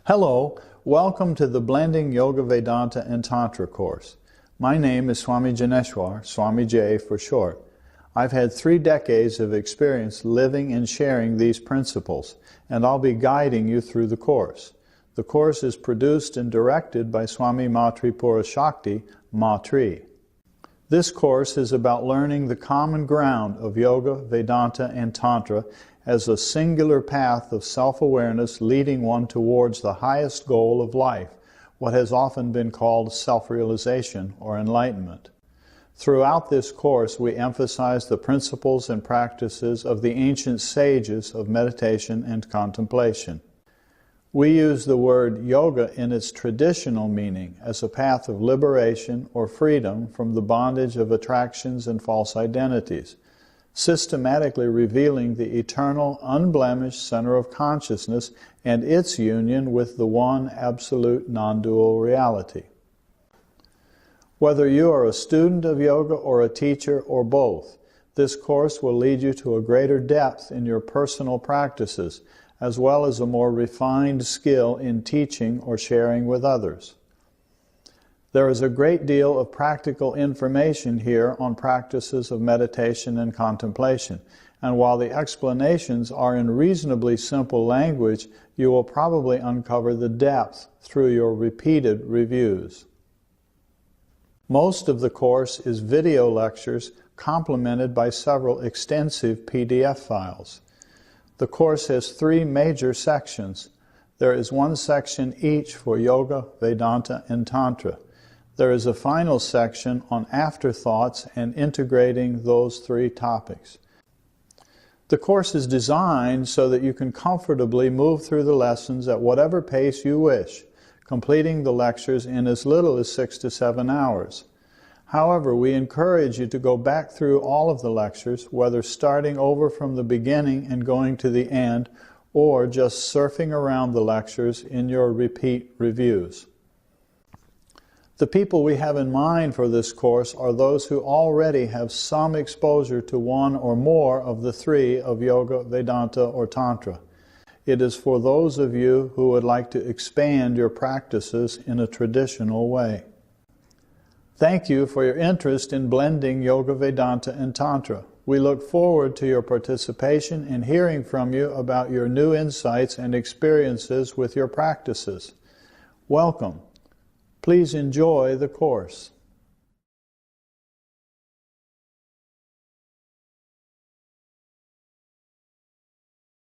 Hello, welcome to the Blending Yoga, Vedanta, and Tantra course. My name is Swami Janeshwar, Swami J for short. I've had 3 decades of experience living and sharing these principles, and I'll be guiding you through the course. The course is produced and directed by Swami Matri Purashakti, Matri. This course is about learning the common ground of Yoga, Vedanta, and Tantra as a singular path of self-awareness leading one towards the highest goal of life, what has often been called self-realization or enlightenment. Throughout this course, we emphasize the principles and practices of the ancient sages of meditation and contemplation. We use the word yoga in its traditional meaning as a path of liberation or freedom from the bondage of attractions and false identities, systematically revealing the eternal, unblemished center of consciousness and its union with the one absolute non-dual reality. Whether you are a student of yoga or a teacher or both, this course will lead you to a greater depth in your personal practices, as well as a more refined skill in teaching or sharing with others. There is a great deal of practical information here on practices of meditation and contemplation, and while the explanations are in reasonably simple language, you will probably uncover the depth through your repeated reviews. Most of the course is video lectures complemented by several extensive PDF files. The course has 3 major sections. There is 1 section each for Yoga, Vedanta, and Tantra. There is a final section on afterthoughts and integrating those 3 topics. The course is designed so that you can comfortably move through the lessons at whatever pace you wish, completing the lectures in as little as 6 to 7 hours. However, we encourage you to go back through all of the lectures, whether starting over from the beginning and going to the end, or just surfing around the lectures in your repeat reviews. The people we have in mind for this course are those who already have some exposure to one or more of the 3 of Yoga, Vedanta, or Tantra. It is for those of you who would like to expand your practices in a traditional way. Thank you for your interest in blending Yoga, Vedanta, and Tantra. We look forward to your participation and hearing from you about your new insights and experiences with your practices. Welcome. Please enjoy the course.